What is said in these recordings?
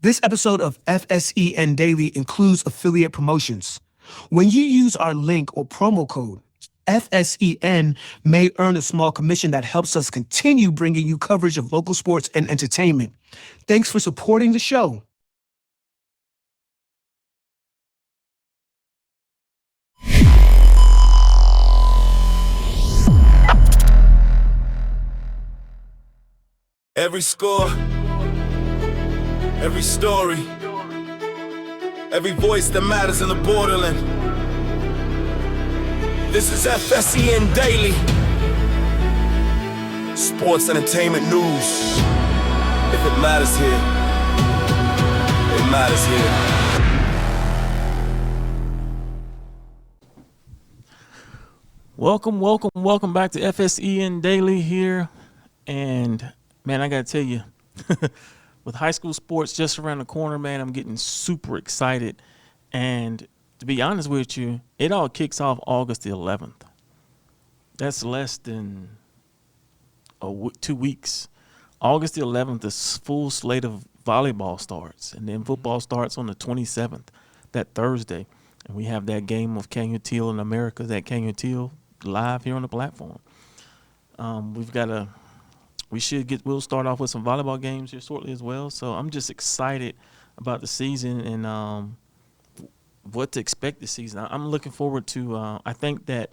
This episode of FSEN Daily includes affiliate promotions. When you use our link or promo code, FSEN may earn a small commission that helps us continue bringing you coverage of local sports and entertainment. Thanks for supporting the show. Every score, every story, every voice that matters in the Borderland. This is FSEN Daily. Sports entertainment news. If it matters here, it matters here. Welcome back to FSEN Daily here. And man, I gotta tell you, with high school sports just around the corner, man, I'm getting super excited. And to be honest with you, it all kicks off August the 11th. That's less than 2 weeks. August the 11th, the full slate of volleyball starts, and then football starts on the 27th, that Thursday. And we have that game of Can You Teal in America, that Can You Teal live here on the platform. We'll start off with some volleyball games here shortly as well. So I'm just excited about the season and what to expect this season. I'm looking forward to, I think that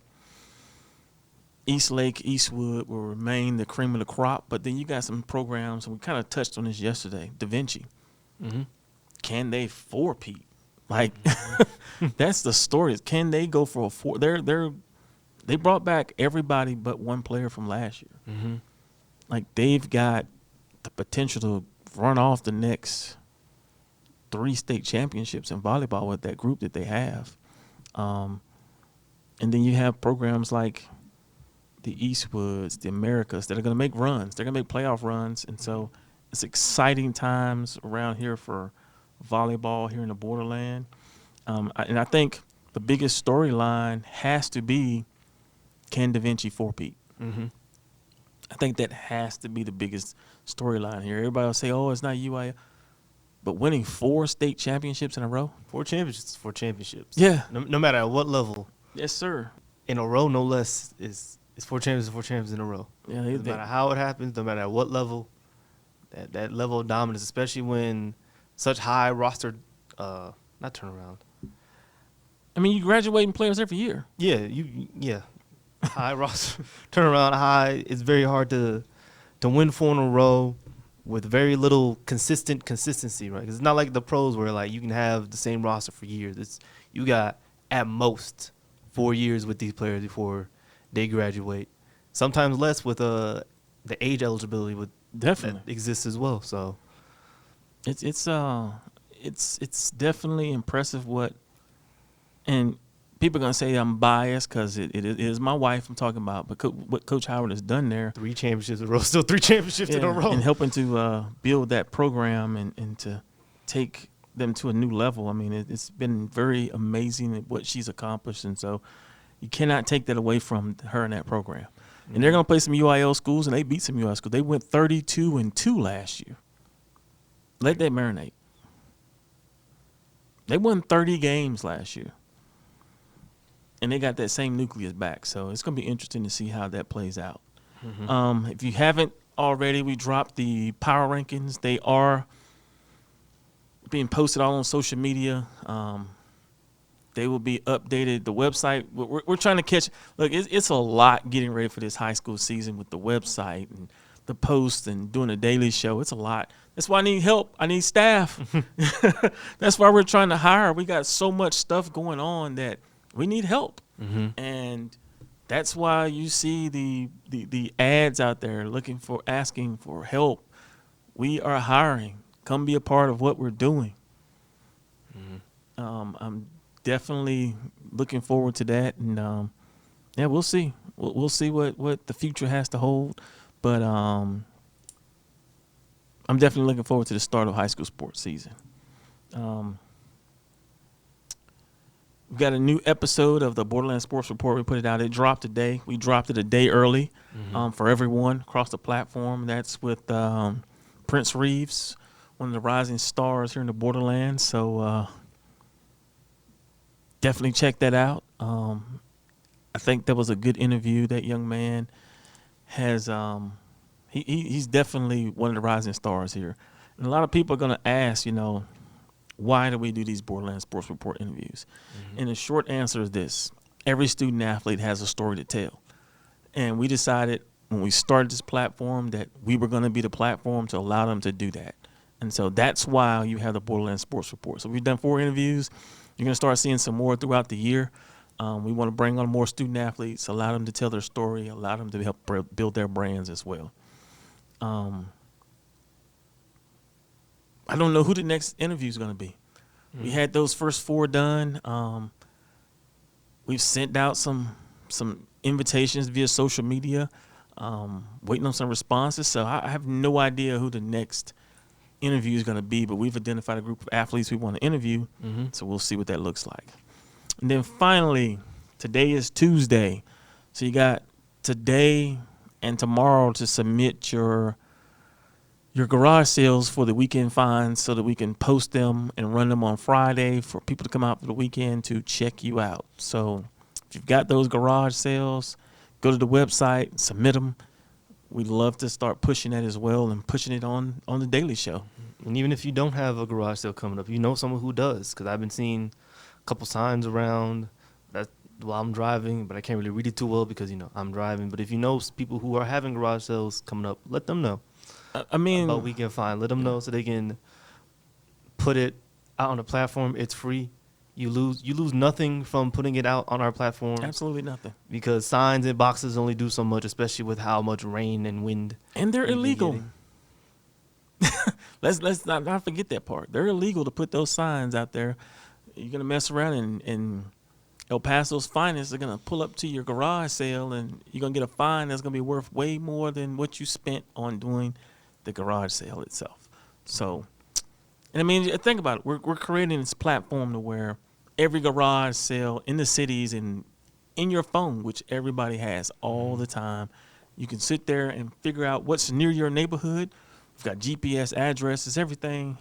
Eastwood will remain the cream of the crop, but then you got some programs, and we kind of touched on this yesterday, Da Vinci. Mm-hmm. Can they four-peat? Like, that's the story. Can they go for a four? They brought back everybody but one player from last year. Mm-hmm. Like, they've got the potential to run off the next 3 state championships in volleyball with that group that they have. And then you have programs like the Eastwoods, the Americas, that are going to make runs. They're going to make playoff runs. And so it's exciting times around here for volleyball here in the Borderland. And I think the biggest storyline has to be, can Da Vinci four-peat? Mm-hmm. I think that has to be the biggest storyline here. Everybody will say, oh, it's not UIL. But winning 4 state championships in a row? 4 championships. Yeah. No matter at what level. Yes, sir. In a row, no less, is 4 champions in a row. Yeah, no matter how it happens, no matter at what level, that level of dominance, especially when such high roster, not turnaround. I mean, you graduating players every year. Yeah. High roster, turnaround high. It's very hard to win 4 in a row with very little consistency, right? 'Cause it's not like the pros where like you can have the same roster for years. You got at most 4 years with these players before they graduate. Sometimes less with the age eligibility definitely that exists as well. So it's definitely impressive and people are going to say I'm biased because it is my wife I'm talking about, but what Coach Howard has done there. 3 championships in a row, still 3 championships in a row. And helping to build that program and to take them to a new level. I mean, it's been very amazing what she's accomplished, and so you cannot take that away from her and that program. Mm-hmm. And they're going to play some UIL schools, and they beat some UIL schools. They went 32-2 last year. Let that marinate. They won 30 games last year. And they got that same nucleus back. So it's going to be interesting to see how that plays out. Mm-hmm. If you haven't already, we dropped the power rankings. They are being posted all on social media. They will be updated. The website, we're trying to catch. Look, it's a lot getting ready for this high school season with the website and the posts and doing a daily show. It's a lot. That's why I need help. I need staff. That's why we're trying to hire. We got so much stuff going on that we need help. Mm-hmm. And that's why you see the ads out there asking for help. We are hiring. Come be a part of what we're doing. Mm-hmm. I'm definitely looking forward to that. And, we'll see. We'll see what the future has to hold. But I'm definitely looking forward to the start of high school sports season. We've got a new episode of the Borderland Sports Report. We put it out. It dropped today. We dropped it a day early for everyone across the platform. That's with Prince Reeves one of the rising stars here in the Borderlands. So definitely check that out. I think that was a good interview. That young man has he's definitely one of the rising stars here. And a lot of people are going to ask, why do we do these Borderland Sports Report interviews? And the short answer is this. Every student athlete has a story to tell. And we decided when we started this platform that we were going to be the platform to allow them to do that. And so that's why you have the Borderland Sports Report. So we've done 4 interviews. You're going to start seeing some more throughout the year. We want to bring on more student athletes, allow them to tell their story, allow them to help build their brands as well. I don't know who the next interview is going to be. We had those first 4 done. We've sent out some invitations via social media, waiting on some responses. So I have no idea who the next interview is going to be, but we've identified a group of athletes we want to interview. So we'll see what that looks like. And then finally, today is Tuesday. So you got today and tomorrow to submit your garage sales for the weekend finds so that we can post them and run them on Friday for people to come out for the weekend to check you out. So if you've got those garage sales, go to the website, submit them. We'd love to start pushing that as well and pushing it on the Daily Show. And even if you don't have a garage sale coming up, you know someone who does, because I've been seeing a couple signs around that while I'm driving, but I can't really read it too well because, I'm driving. But if you know people who are having garage sales coming up, let them know. About weekend find. Let them know so they can put it out on the platform. It's free. You lose nothing from putting it out on our platform. Absolutely nothing. Because signs and boxes only do so much, especially with how much rain and wind. And they're illegal. Let's not forget that part. They're illegal to put those signs out there. You're gonna mess around and El Paso's finest are gonna pull up to your garage sale and you're gonna get a fine that's gonna be worth way more than what you spent on doing the garage sale itself. So, and I mean, think about it. We're creating this platform to where every garage sale in the cities and in your phone, which everybody has all the time, you can sit there and figure out what's near your neighborhood. We've got GPS addresses, everything.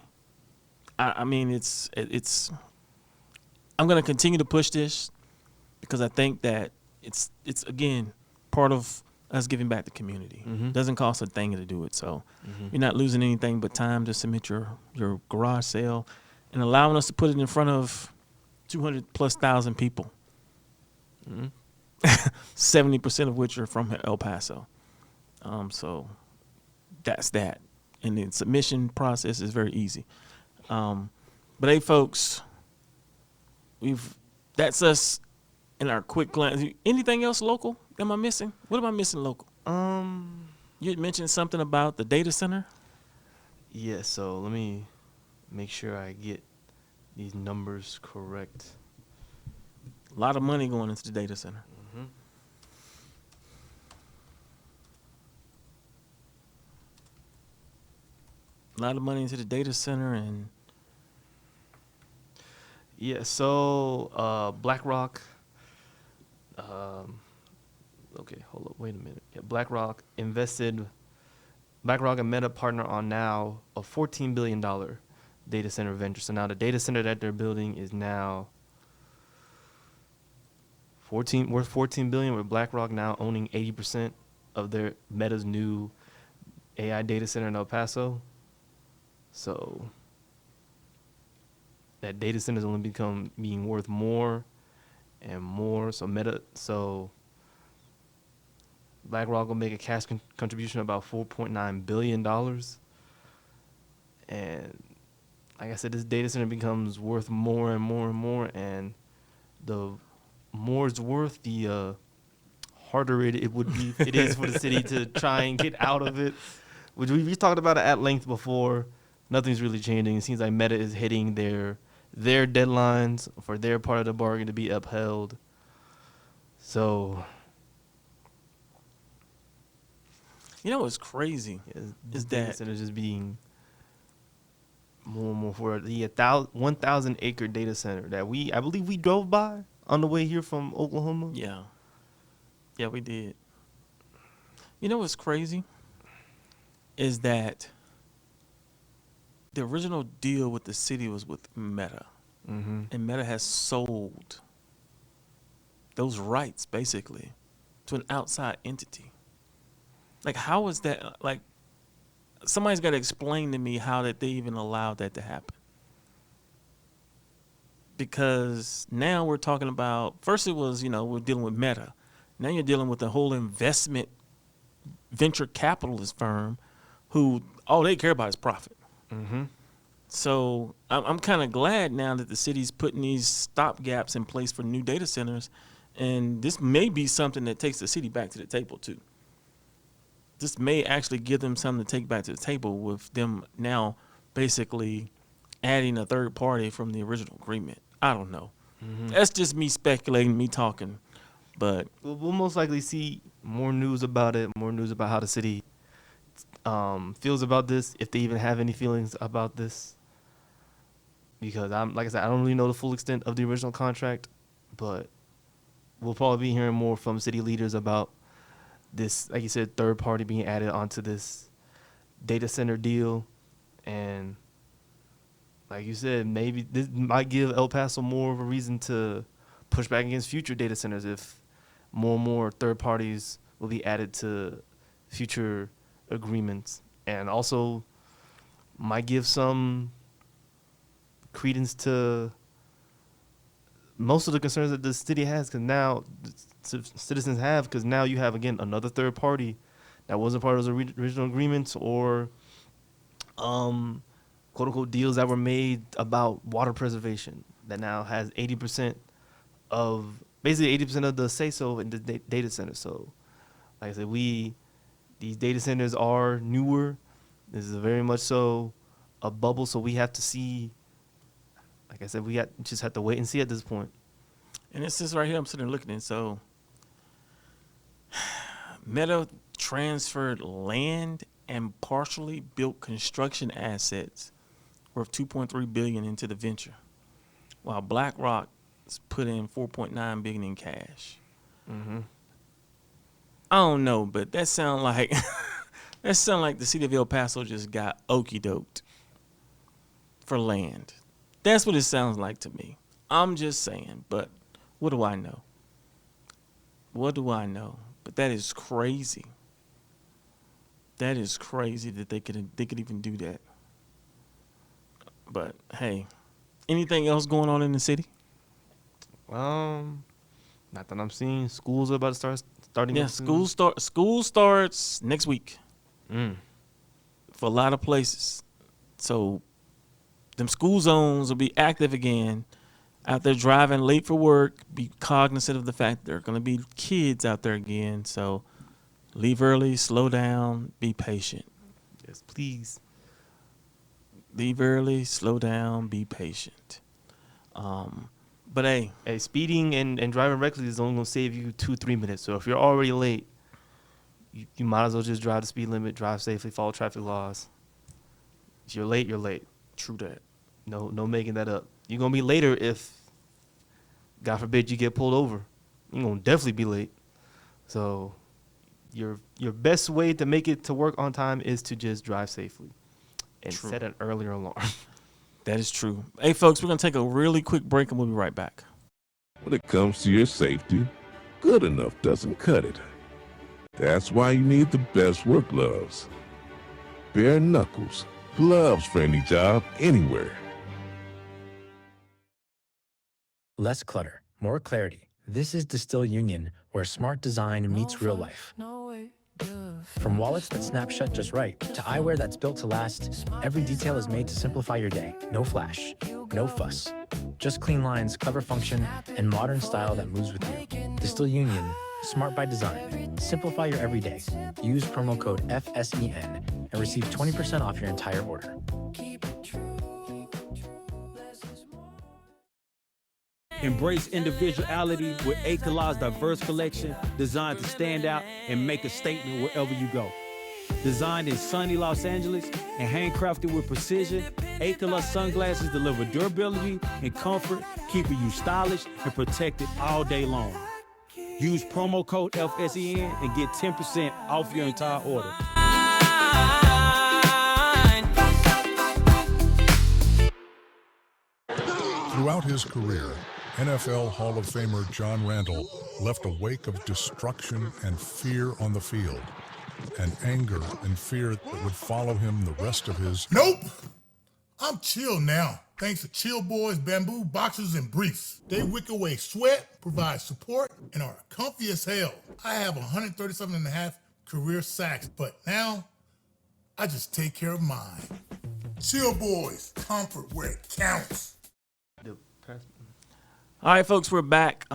I mean, it's. I'm gonna continue to push this because I think that it's again part of us giving back to the community. Doesn't cost a thing to do it, so you're not losing anything but time to submit your garage sale and allowing us to put it in front of 200,000+ people. 70% of which are from El Paso. So that's that, and the submission process is very easy. But hey, folks, that's us in our quick glance. Anything else local? Am I missing? What am I missing local? You had mentioned something about the data center. Yeah, so let me make sure I get these numbers correct. A lot of money going into the data center. A lot of money into the data center and yeah, so BlackRock. Okay, hold up, wait a minute. Yeah, BlackRock and Meta partner on now a $14 billion data center venture. So now the data center that they're building is now worth $14 billion, with BlackRock now owning 80% of their Meta's new AI data center in El Paso. So that data center is only being worth more and more. So BlackRock will make a cash contribution of about $4.9 billion. And like I said, this data center becomes worth more and more and more. And the more it's worth, the harder it is for the city to try and get out of it. Which we talked about it at length before. Nothing's really changing. It seems like Meta is hitting their deadlines for their part of the bargain to be upheld. So, what's crazy is that it's just being more and more for the 1,000 acre data center that I believe we drove by on the way here from Oklahoma. Yeah, we did. What's crazy is that the original deal with the city was with Meta. And Meta has sold those rights basically to an outside entity. Like, how is that? Like, somebody's got to explain to me how that they even allowed that to happen. Because now we're talking about, first it was, we're dealing with Meta. Now you're dealing with a whole investment venture capitalist firm who all they care about is profit. So I'm kind of glad now that the city's putting these stopgaps in place for new data centers. And this may be something that takes the city back to the table too. This may actually give them something to take back to the table with them now basically adding a third party from the original agreement. I don't know. That's just me speculating, me talking. But we'll most likely see more news about it, more news about how the city feels about this, if they even have any feelings about this. Because like I said, I don't really know the full extent of the original contract, but we'll probably be hearing more from city leaders about this, like you said, third party being added onto this data center deal. And like you said, maybe this might give El Paso more of a reason to push back against future data centers if more and more third parties will be added to future agreements. And also might give some credence to most of the concerns that the city has, because now citizens have, because now you have, again, another third party that wasn't part of those original agreements or quote unquote deals that were made about water preservation that now has 80% of the say so in the data center. So like I said, these data centers are newer. This is very much so a bubble, so we have to see. Like I said, just have to wait and see at this point. And it's just right here I'm sitting there looking at. So Meta transferred land and partially built construction assets worth $2.3 billion into the venture, while BlackRock put in $4.9 billion in cash. I don't know, but that sound like the city of El Paso just got okie doked for land. That's what it sounds like to me. I'm just saying, but what do I know? What do I know? But that is crazy. That is crazy that they could even do that. But hey, anything else going on in the city? Not that I'm seeing. Schools are about to starting. Yeah, school starts next week. For a lot of places. So them school zones will be active again. Out there driving late for work, be cognizant of the fact there are going to be kids out there again. So leave early, slow down, be patient. Yes, please. Leave early, slow down, be patient. But hey, speeding and driving recklessly is only going to save you 2-3 minutes. So if you're already late, you might as well just drive the speed limit, drive safely, follow traffic laws. If you're late, you're late. True that. No making that up. You're going to be later if, God forbid, you get pulled over. You're going to definitely be late. So your best way to make it to work on time is to just drive safely and set an earlier alarm. That is true. Hey, folks, we're going to take a really quick break and we'll be right back. When it comes to your safety, good enough doesn't cut it. That's why you need the best work gloves. Bare knuckles, gloves for any job, anywhere. Less clutter, more clarity. This is Distill Union, where smart design meets real life. From wallets that snap shut just right, to eyewear that's built to last, every detail is made to simplify your day. No flash, no fuss. Just clean lines, clever function, and modern style that moves with you. Distill Union, smart by design. Simplify your everyday. Use promo code FSEN and receive 20% off your entire order. Embrace individuality with Acolor's diverse collection designed to stand out and make a statement wherever you go. Designed in sunny Los Angeles and handcrafted with precision, Acolor sunglasses deliver durability and comfort, keeping you stylish and protected all day long. Use promo code FSEN and get 10% off your entire order. Throughout his career, NFL Hall of Famer John Randall left a wake of destruction and fear on the field, and anger and fear that would follow him the rest of his... Nope! I'm chill now, thanks to Chill Boys bamboo boxers and briefs. They wick away sweat, provide support, and are comfy as hell. I have 137 and a half career sacks, but now I just take care of mine. Chill Boys, comfort where it counts. All right, folks, we're back.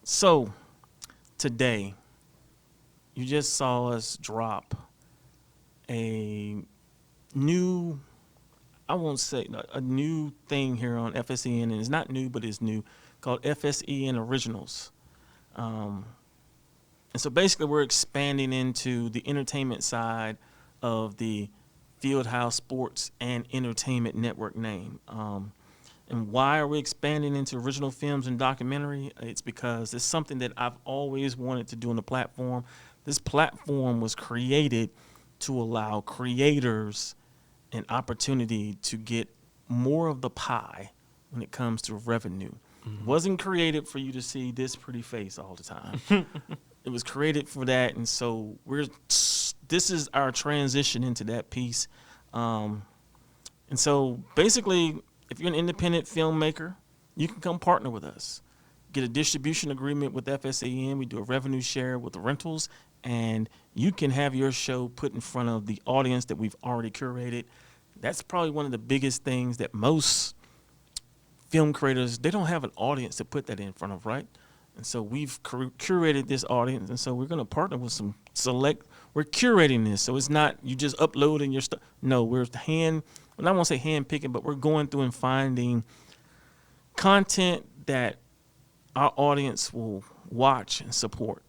So today, you just saw us drop a new, I won't say a new thing here on FSEN, and it's not new, but it's new, called FSEN Originals. And so basically we're expanding into the entertainment side of the Fieldhouse Sports and Entertainment Network name. And why are we expanding into original films and documentary? It's because it's something that I've always wanted to do on the platform. This platform was created to allow creators an opportunity to get more of the pie when it comes to revenue. It wasn't created for you to see this pretty face all the time. It was created for that, and so this is our transition into that piece. And so basically, if you're an independent filmmaker, you can come partner with us. Get a distribution agreement with FSEN. We do a revenue share with the rentals, and you can have your show put in front of the audience that we've already curated. That's probably one of the biggest things that most film creators, they don't have an audience to put that in front of, right? And so we've curated this audience, and so we're going to partner with some we're curating this. So it's not you just uploading your stuff. No, we're I won't say hand picking, but we're going through and finding content that our audience will watch and support,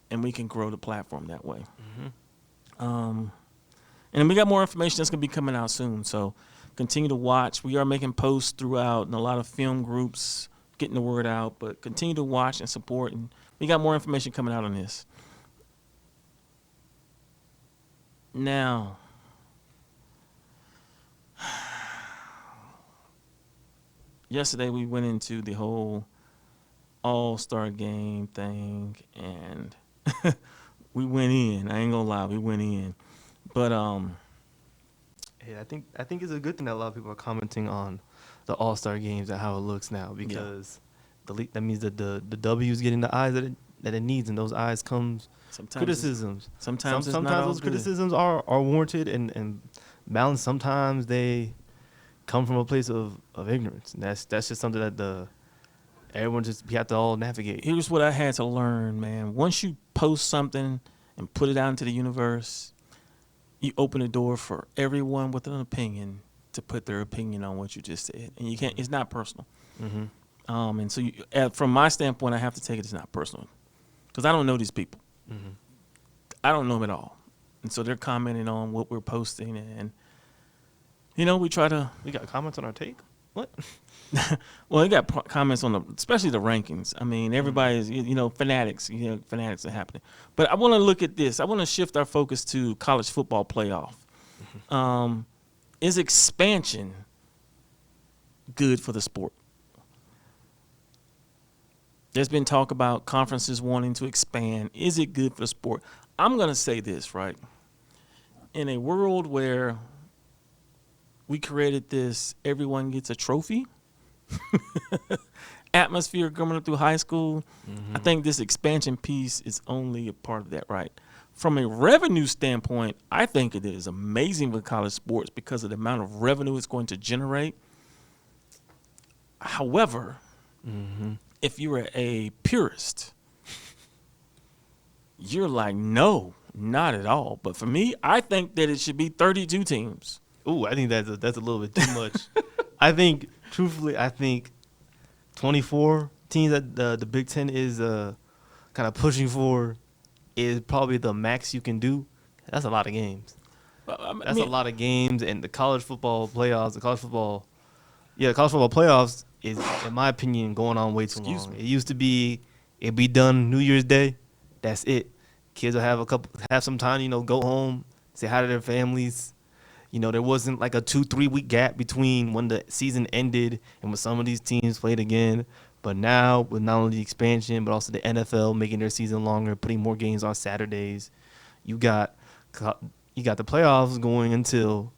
and we can grow the platform that way. And we got more information that's going to be coming out soon, so continue to watch. We are making posts throughout in a lot of film groups, getting the word out, but continue to watch and support, and we got more information coming out on this. Now, yesterday we went into the whole All-Star game thing, and we went in. I ain't gonna lie, we went in. But yeah, I think it's a good thing that a lot of people are commenting on the All-Star games and how it looks now, because that means that the W is getting the eyes that it needs, and those eyes comes criticisms. Sometimes those criticisms are warranted and balanced. Sometimes they come from a place of ignorance, and that's just something that everyone we have to all navigate. Here's what I had to learn, man. Once you post something and put it out into the universe, you open the door for everyone with an opinion to put their opinion on what you just said, and you can't. It's not personal. And so, from my standpoint, I have to take it as not personal, because I don't know these people. I don't know them at all, and so they're commenting on what we're posting, and we got comments on our take. What? Well, they got comments on especially the rankings. I mean, everybody's, fanatics. Fanatics are happening. But I want to look at this. I want to shift our focus to college football playoff. Is expansion good for the sport? There's been talk about conferences wanting to expand. Is it good for the sport? I'm going to say this, right? In a world where we created this, everyone gets a trophy atmosphere coming up through high school. I think this expansion piece is only a part of that, right? From a revenue standpoint, I think it is amazing with college sports because of the amount of revenue it's going to generate. However, if you're a purist, you're like, no, not at all. But for me, I think that it should be 32 teams. Ooh, I think that's a little bit too much. I think 24 teams that the Big Ten is kind of pushing for is probably the max you can do. That's a lot of games. That's a lot of games, and the college football playoffs, the college football playoffs is, in my opinion, going on way too long. It used to be, it'd be done New Year's Day. That's it. Kids will have some time, go home, say hi to their families, You know, there wasn't like a 2-3 week gap between when the season ended and when some of these teams played again. But now, with not only the expansion, but also the NFL making their season longer, putting more games on Saturdays, you got the playoffs going until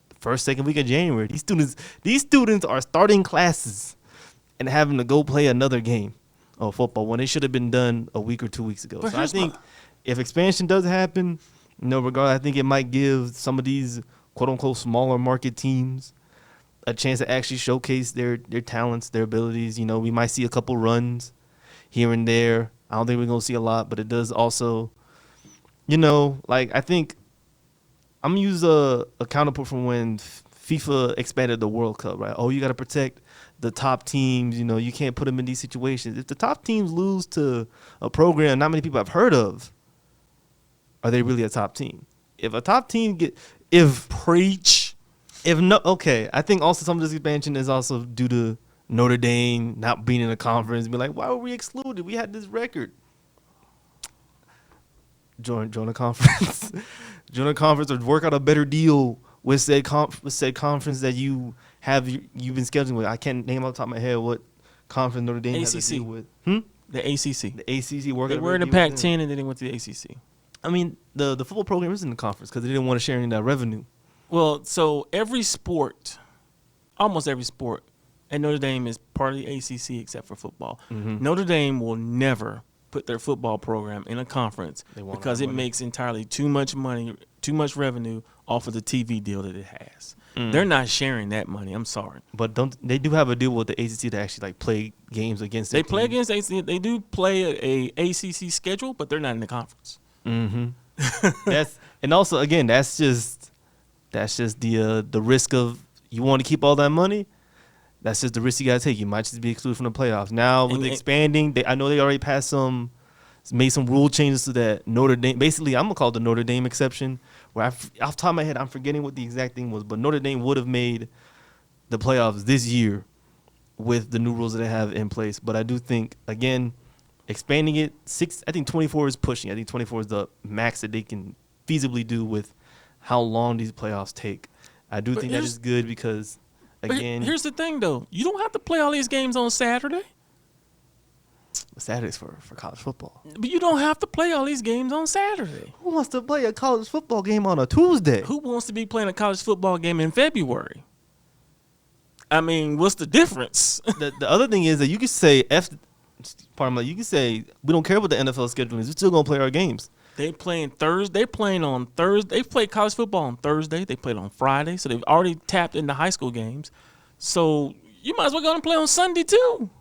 the first, second week of January. These students are starting classes and having to go play another game of football when it should have been done a week or 2 weeks ago. But So I think if expansion does happen, regardless, I think it might give some of these quote unquote smaller market teams a chance to actually showcase their talents, their abilities. You know, we might see a couple runs here and there. I don't think we're gonna see a lot, but it does also, I think I'm gonna use a counterpart from when FIFA expanded the World Cup, right? Oh, you got to protect the top teams. You know, you can't put them in these situations. If the top teams lose to a program not many people have heard of, are they really a top team? If a top team I think also some of this expansion is also due to Notre Dame not being in a conference. Be like, why were we excluded? We had this record. Join a conference. Join a conference or work out a better deal with said conference that you've been scheduling with. I can't name off the top of my head what conference Notre Dame has to deal with. The ACC. The ACC They were in the Pac-10 and then they went to the ACC. I mean, the football program is in the conference because they didn't want to share any of that revenue. Well, so almost every sport, and Notre Dame is part of the ACC except for football. Mm-hmm. Notre Dame will never put their football program in a conference because it makes entirely too much money, too much revenue off of the TV deal that it has. They're not sharing that money. I'm sorry. But they do have a deal with the ACC to actually play games against their They play teams. against ACC. They do play a ACC schedule, but they're not in the conference. Mm-hmm. That's just the risk of you want to keep all that money. That's just the risk you gotta take. You might just be excluded from the playoffs. Now with expanding, I know they already made some rule changes to that Notre Dame. Basically, I'm gonna call it the Notre Dame exception. Where off the top of my head, I'm forgetting what the exact thing was, but Notre Dame would have made the playoffs this year with the new rules that they have in place. But I do think again, expanding it I think 24 is pushing. I think 24 is the max that they can feasibly do with how long these playoffs take. I do think that is good because, again, here's the thing though: you don't have to play all these games on Saturday. Saturday's for college football. But you don't have to play all these games on Saturday. Who wants to play a college football game on a Tuesday? Who wants to be playing a college football game in February? I mean, what's the difference? The other thing is that you could say you can say we don't care what the NFL schedule is. We're still gonna play our games. They playing Thursday. They playing on Thursday. They play college football on Thursday. They played on Friday, so they've already tapped into high school games. So you might as well go and play on Sunday too,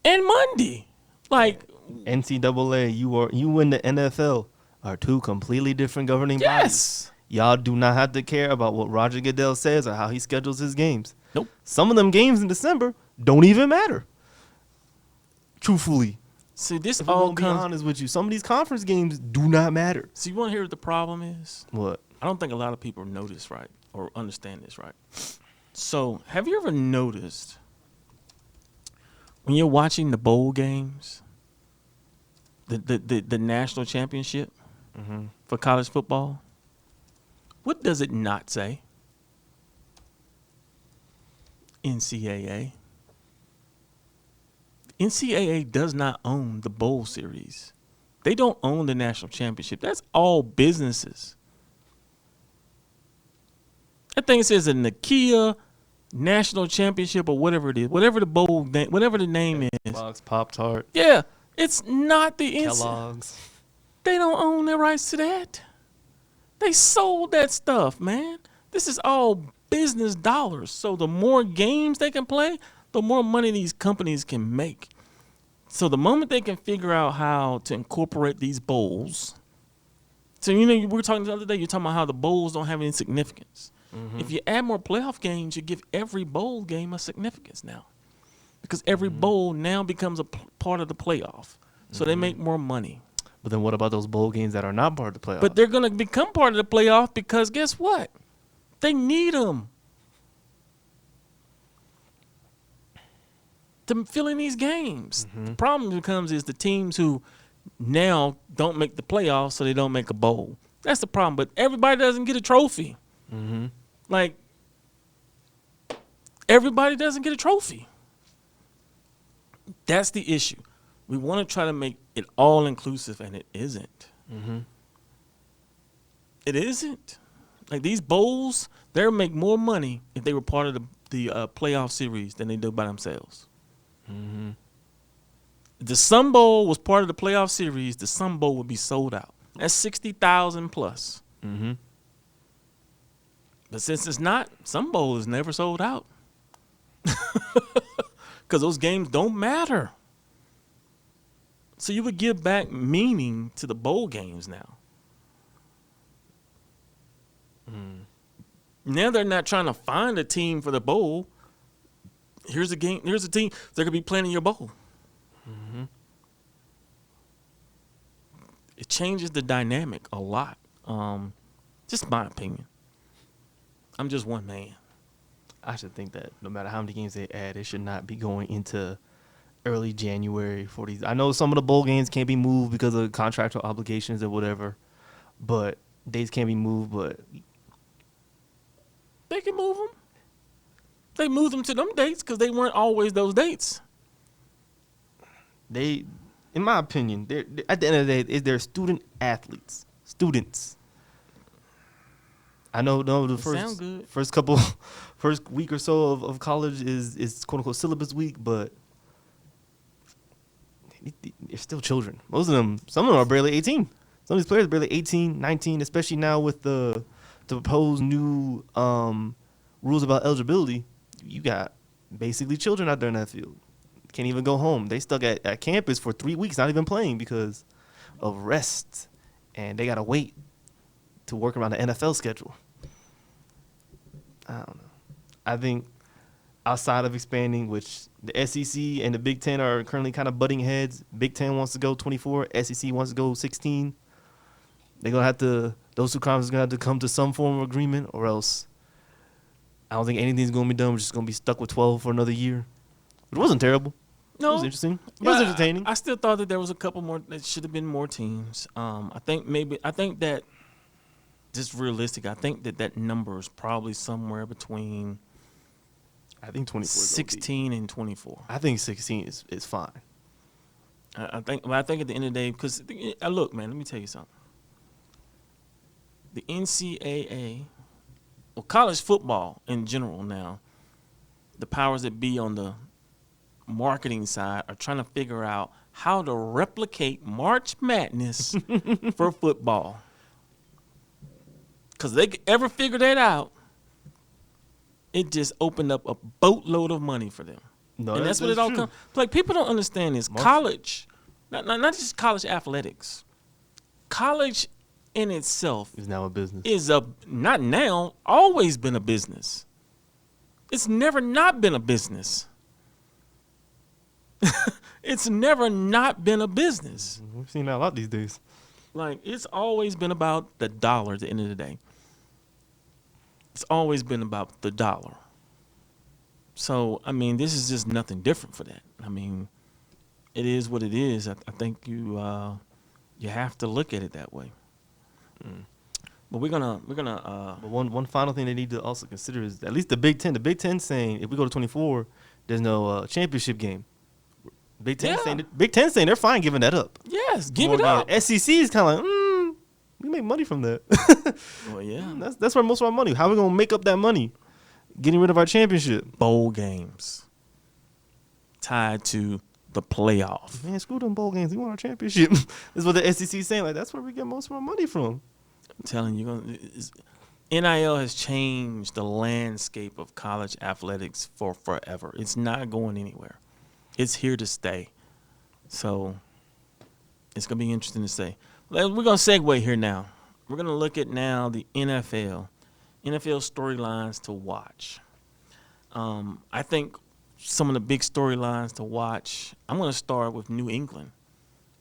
and Monday. Like NCAA, you and the NFL are two completely different governing bodies. Yes. Y'all do not have to care about what Roger Goodell says or how he schedules his games. Nope. Some of them games in December don't even matter. Truthfully. See, this if all I'm comes. Be honest with you, some of these conference games do not matter. So you want to hear what the problem is? What? I don't think a lot of people know this right or understand this right. So, have you ever noticed when you're watching the bowl games, the national championship for college football, what does it not say? NCAA. NCAA does not own the bowl series. They don't own the national championship. That's all businesses. That thing says a Nokia National Championship or whatever it is, whatever the bowl name, whatever the name is. Kellogg's, Pop-Tart. Yeah, it's not the Kellogg's. They don't own the rights to that. They sold that stuff, man. This is all business dollars. So the more games they can play, the more money these companies can make. So the moment they can figure out how to incorporate these bowls. So, we were talking the other day, you're talking about how the bowls don't have any significance. If you add more playoff games, you give every bowl game a significance now. Because every bowl now becomes a part of the playoff. So they make more money. But then what about those bowl games that are not part of the playoff? But they're going to become part of the playoff because guess what? They need them to fill in these games. The problem becomes is the teams who now don't make the playoffs, so they don't make a bowl. That's the problem. But everybody doesn't get a trophy. Like, everybody doesn't get a trophy. That's the issue. We want to try to make it all inclusive, and it isn't. It isn't. Like, these bowls, they'll make more money if they were part of the playoff series than they do by themselves. If the Sun Bowl was part of the playoff series, the Sun Bowl would be sold out. That's 60,000 plus. But since it's not, Sun Bowl is never sold out. Because those games don't matter. So you would give back meaning to the bowl games now. Now they're not trying to find a team for the bowl. Here's a game. Here's a team. They're gonna be playing in your bowl. It changes the dynamic a lot. Just my opinion. I'm just one man. I should think that no matter how many games they add, it should not be going into early January for these. I know some of the bowl games can't be moved because of contractual obligations or whatever, but dates can't be moved. But They can move them. They moved them to them dates because they weren't always those dates. they, in my opinion, they're at the end of the day, they're student athletes. Students. I know the sound good. first week or so of college is quote unquote syllabus week, but they're still children. Most of them, some of them are barely 18. Some of these players are barely 18, 19, especially now with the proposed new rules about eligibility. You got basically children out there in that field. Can't even go home. They stuck at campus for 3 weeks, not even playing because of rest, and they gotta wait to work around the NFL schedule. I don't know. I think outside of expanding, which the SEC and the Big Ten are currently kind of butting heads. Big Ten wants to go 24. SEC wants to go 16. They're gonna have to. Those two conferences are gonna have to come to some form of agreement, or else I don't think anything's gonna be done. We're just gonna be stuck with 12 for another year. But it wasn't terrible. It was interesting. It was entertaining. I still thought that there was a couple more. There should have been more teams. I think that just realistic. I think that number is probably somewhere between. I think 24. 16 and 24. I think 16 is fine. I think at the end of the day, because look, man, let me tell you something. The NCAA, or college football in general now, the powers that be on the marketing side are trying to figure out how to replicate March Madness for football. Because they ever figure that out, it just opened up a boatload of money for them. No, and that's what it all comes. Like, people don't understand this. College, not just college athletics. College in itself is now a business. Not now, always been a business. It's never not been a business. It's never not been a business. We've seen that a lot these days. Like, it's always been about the dollar at the end of the day. It's always been about the dollar. So, I mean, this is just nothing different for that. I mean, it is what it is. I think you have to look at it that way. But we're gonna. But one final thing they need to also consider is at least the Big Ten. The Big Ten saying if we go to 24, there's no championship game. Big Ten saying they're fine giving that up. Yes, give it up. SEC is kind of like, we make money from that. Well, yeah, that's where most of our money. How are we gonna make up that money? Getting rid of our championship. Bowl games tied to the playoff. Man, screw them bowl games. We want our championship. This is what the SEC is saying. Like, that's where we get most of our money from. I'm telling you, NIL has changed the landscape of college athletics for forever. It's not going anywhere. It's here to stay. So it's going to be interesting to say. We're going to segue here now. We're going to look at now the NFL storylines to watch. I think some of the big storylines to watch, I'm going to start with New England,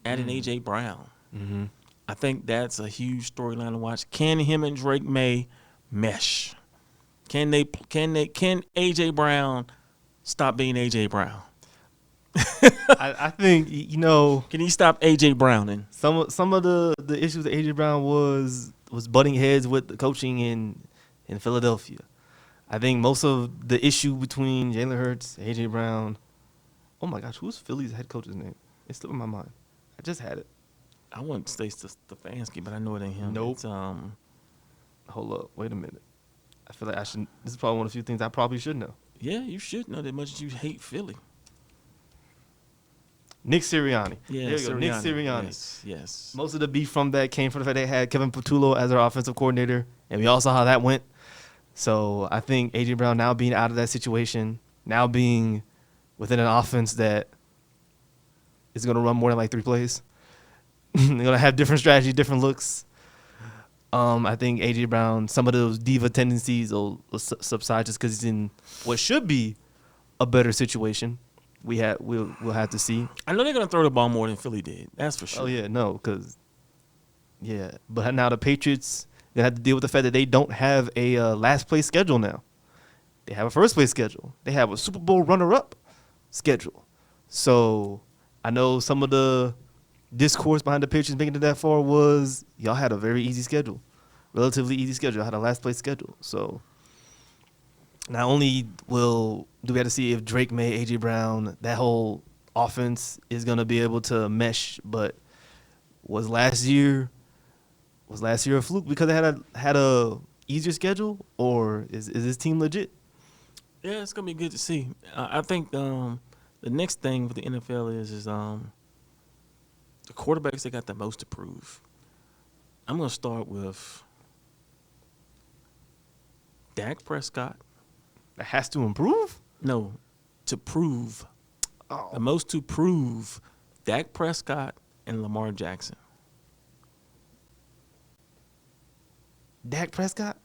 adding A.J. Brown. Mm-hmm. I think that's a huge storyline to watch. Can him and Drake May mesh? Can A.J. Brown stop being A.J. Brown? I think, can he stop A.J. Browning? Some of the issues that A.J. Brown was butting heads with the coaching and in Philadelphia. I think most of the issue between Jalen Hurts, A.J. Brown, oh my gosh, who's Philly's head coach's name? It's slipping my mind. I just had it. I want to say Stefanski, but I know it ain't him. Nope. It's, Hold up. Wait a minute. I feel like I should. This is probably one of the few things I probably should know. yeah, you should know that much as you hate Philly. Nick Sirianni. Yeah, there you go. Nick Sirianni. Yes. Most of the beef from that came from the fact they had Kevin Patullo as their offensive coordinator, and we all saw how that went. So I think A.J. Brown now being out of that situation, now being within an offense that is going to run more than like 3 plays, they're going to have different strategy, different looks. I think A.J. Brown, some of those diva tendencies will subside just because he's in what should be a better situation. We'll have to see. I know they're going to throw the ball more than Philly did. That's for sure. Oh, yeah, no, because, yeah. But now the Patriots, they have to deal with the fact that they don't have a last place schedule now. They have a first place schedule. They have a Super Bowl runner-up schedule. So I know some of the discourse behind the Patriots making it that far was y'all had a very easy schedule, relatively easy schedule. Had a last place schedule. So not only do we have to see if Drake May, A.J. Brown, that whole offense is going to be able to mesh, but was last year a fluke because they had a easier schedule, or is this team legit? Yeah, it's going to be good to see. I think the next thing for the NFL is the quarterbacks that got the most to prove. I'm going to start with Dak Prescott. That has to improve? No, to prove. Oh. The most to prove, Dak Prescott and Lamar Jackson. Dak Prescott?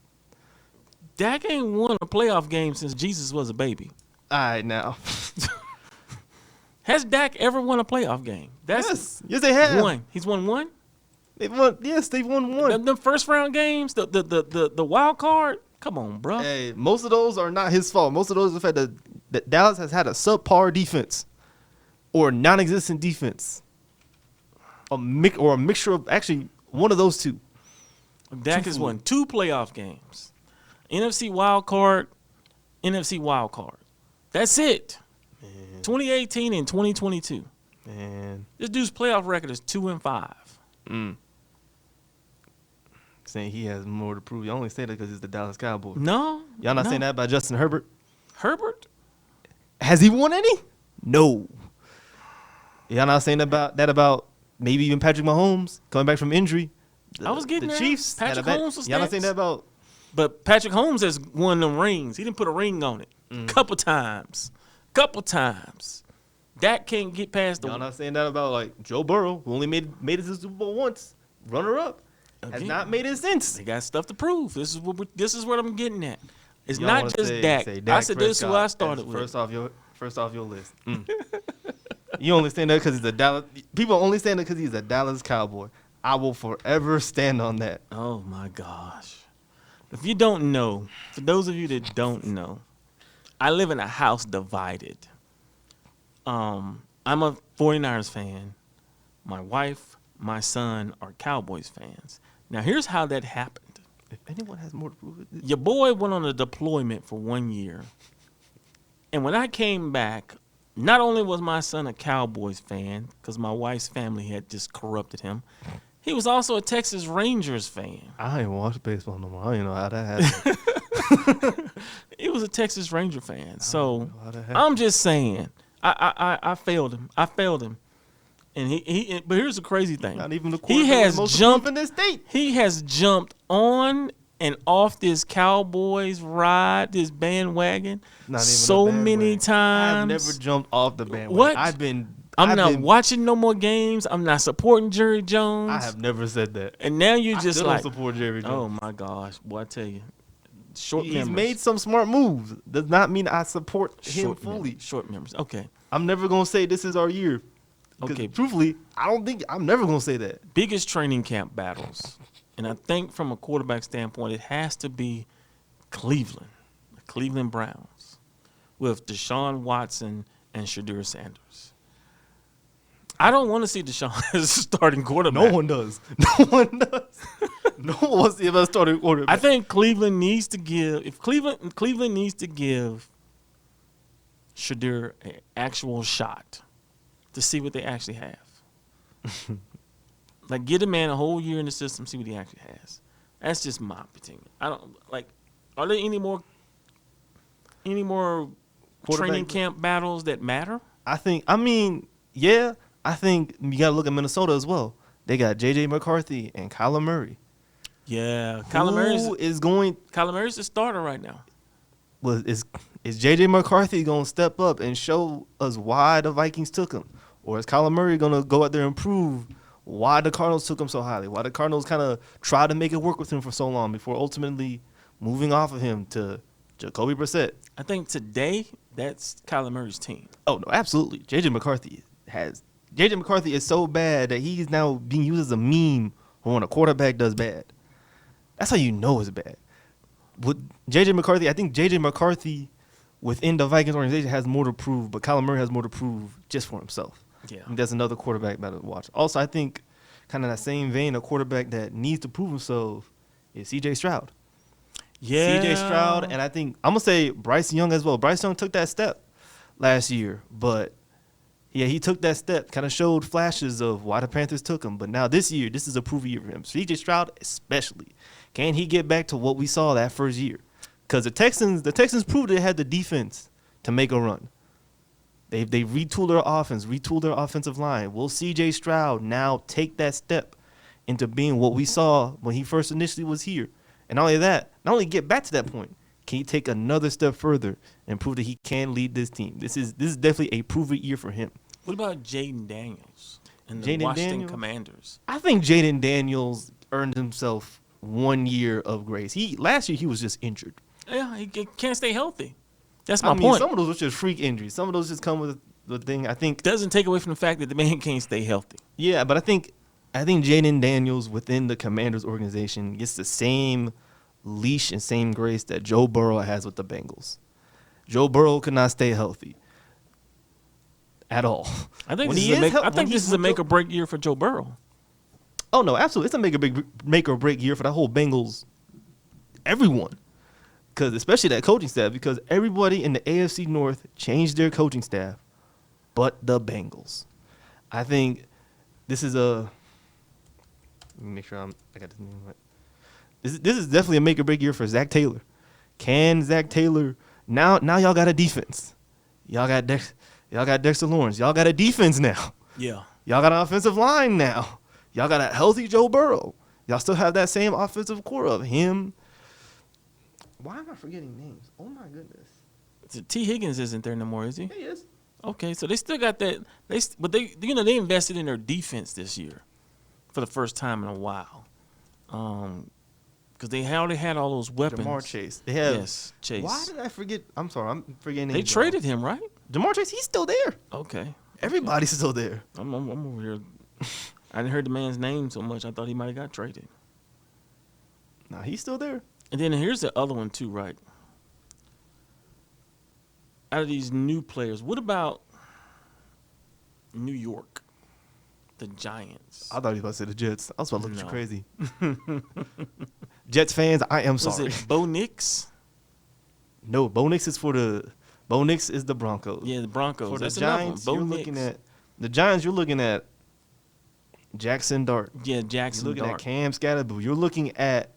Dak ain't won a playoff game since Jesus was a baby. All right, now. Has Dak ever won a playoff game? Yes, they have. One. He's won one? They've won one. The first round games, the wild card. Come on, bro. Hey, most of those are not his fault. Most of those are the fact that Dallas has had a subpar defense or non-existent defense. A mixture of actually one of those two. Dak has won 2 playoff games. NFC wild card, NFC wild card. That's it. Man. 2018 and 2022. Man. This dude's playoff record is 2-5. Saying he has more to prove. You only say that because he's the Dallas Cowboys. No. Y'all not saying that about Justin Herbert? Herbert? Has he won any? No. Y'all not saying that about maybe even Patrick Mahomes coming back from injury? I was getting the there. Chiefs. Patrick Mahomes was Y'all not next. saying that about? But Patrick Mahomes has won them rings. He didn't put a ring on it. Couple times. Dak can't get past the. Y'all not saying that about like Joe Burrow, who only made it to the Super Bowl once, runner up, has not made it since. They got stuff to prove. This is what I'm getting at. It's Y'all not wanna just say Dak. I said this is who I Prescott started as with. First off your list. You only saying that because he's a Dallas. People only saying that because he's a Dallas Cowboy. I will forever stand on that. Oh my gosh. If you don't know, for those of you that don't know, I live in a house divided. I'm a 49ers fan. My wife, my son are Cowboys fans. Now, here's how that happened. If anyone has more to prove, Your boy went on a deployment for 1 year. And when I came back, not only was my son a Cowboys fan, because my wife's family had just corrupted him, he was also a Texas Rangers fan. I ain't watch baseball no more. I don't even know how that happened. He was a Texas Ranger fan. So I'm just saying, I failed him. And but here's the crazy thing. Not even the he has jumped in this state. He has jumped on and off this Cowboys ride, this bandwagon, so many times. I've never jumped off the bandwagon. What? I'm not watching no more games. I'm not supporting Jerry Jones. I have never said that. And now you just still like don't support Jerry Jones. Oh my gosh, boy! I tell you, He's made some smart moves. Does not mean I support him fully. Short memories. Okay. I'm never gonna say this is our year. Okay. Truthfully, I'm never gonna say that. Biggest training camp battles, and I think from a quarterback standpoint, it has to be Cleveland, the Cleveland Browns, with Deshaun Watson and Shadur Sanders. I don't want to see Deshaun as a starting quarterback. No one does. No one does. No one wants to give us starting quarterback. I think Cleveland needs to give. If Cleveland needs to give Shadir an actual shot to see what they actually have. Like, get a man a whole year in the system, see what he actually has. That's just my opinion. I don't like. Are there any more training camp battles that matter? I think you got to look at Minnesota as well. They got J.J. McCarthy and Kyler Murray. Yeah, Kyler Murray's the starter right now. Well, is J.J. McCarthy going to step up and show us why the Vikings took him? Or is Kyler Murray going to go out there and prove why the Cardinals took him so highly? Why the Cardinals kind of tried to make it work with him for so long before ultimately moving off of him to Jacoby Brissett? I think today that's Kyler Murray's team. Oh, no, absolutely. J.J. McCarthy is so bad that he's now being used as a meme when a quarterback does bad. That's how you know it's bad. With J.J. McCarthy, I think J.J. McCarthy within the Vikings organization has more to prove, but Kyler Murray has more to prove just for himself. Yeah. I think that's another quarterback battle to watch. Also, I think kind of that same vein, a quarterback that needs to prove himself is C.J. Stroud. Yeah. C.J. Stroud, and I think I'm going to say Bryce Young as well. Bryce Young took that step last year, but yeah, he took that step, kind of showed flashes of why the Panthers took him. But now this year, this is a prove year for him. C.J. Stroud especially. Can he get back to what we saw that first year? Because the Texans proved they had the defense to make a run. They retooled their offense, retooled their offensive line. Will C.J. Stroud now take that step into being what we saw when he first initially was here? And not only that, not only get back to that point, can he take another step further and prove that he can lead this team? This is definitely a prove-it year for him. What about Jaden Daniels and the Washington Commanders? I think Jaden Daniels earned himself 1 year of grace. Last year he was just injured. Yeah, he can't stay healthy. That's my point. Some of those was just freak injuries. Some of those just come with the thing. I think doesn't take away from the fact that the man can't stay healthy. Yeah, but I think Jaden Daniels within the Commanders organization gets the same leash and same grace that Joe Burrow has with the Bengals. Joe Burrow could not stay healthy at all. I think this is a make or break year for Joe Burrow. Oh no, absolutely! It's a make or break year for that whole Bengals. Everyone. Because especially that coaching staff, because everybody in the AFC North changed their coaching staff, but the Bengals. I think this is let me make sure I got this name right. This is definitely a make or break year for Zach Taylor. Can Zach Taylor now y'all got a defense? Y'all got Dexter Lawrence. Y'all got a defense now. Yeah. Y'all got an offensive line now. Y'all got a healthy Joe Burrow. Y'all still have that same offensive core of him. Why am I forgetting names? Oh, my goodness. So T. Higgins isn't there no more, is he? Yeah, he is. Okay, so they still got that. But they invested in their defense this year for the first time in a while. Because they already had all those weapons. Jamar Chase. They have. Yes, Chase. Why did I forget? I'm sorry. I'm forgetting names. They traded him, right? Jamar Chase, he's still there. Okay. Everybody's still there. I'm over here. I didn't hear the man's name so much. I thought he might have got traded. Nah, he's still there. And then here's the other one, too, right? Out of these new players, what about New York, the Giants? I thought he was about to say the Jets. I was about to look at you crazy. Jets fans, I am sorry. Was it Bo Nix? No, Bo Nix is Bo Nix is the Broncos. Yeah, the Broncos. For That's the Giants, Bo you're Nix. looking at the Giants. You're looking at Jackson Dart. Yeah, Jackson You're looking Dart. at Cam Scatterboo. You're looking at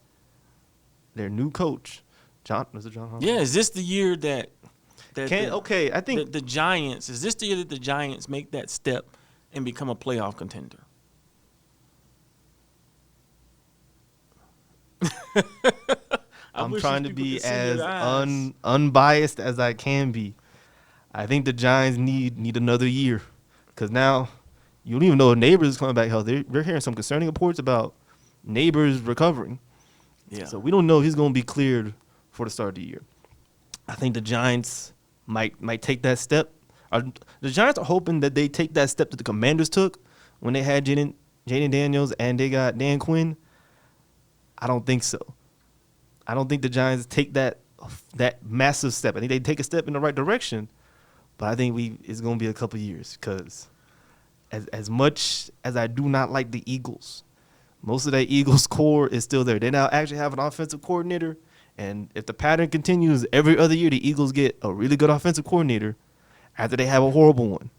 their new coach, John. Was it John? Yeah, is this the year that I think the Giants, is this the year that the Giants make that step and become a playoff contender? I'm trying to be as unbiased as I can be. I think the Giants need another year because now you don't even know if Neighbors is coming back healthy. We're hearing some concerning reports about Neighbors recovering. Yeah. So we don't know if he's going to be cleared for the start of the year. I think the Giants might take that step. The Giants are hoping that they take that step that the Commanders took when they had Jaden Daniels and they got Dan Quinn. I don't think so. I don't think the Giants take that massive step. I think they take a step in the right direction, but I think it's going to be a couple years because as much as I do not like the Eagles, Most of that Eagles core is still there. They now actually have an offensive coordinator, and if the pattern continues, every other year the Eagles get a really good offensive coordinator after they have a horrible one.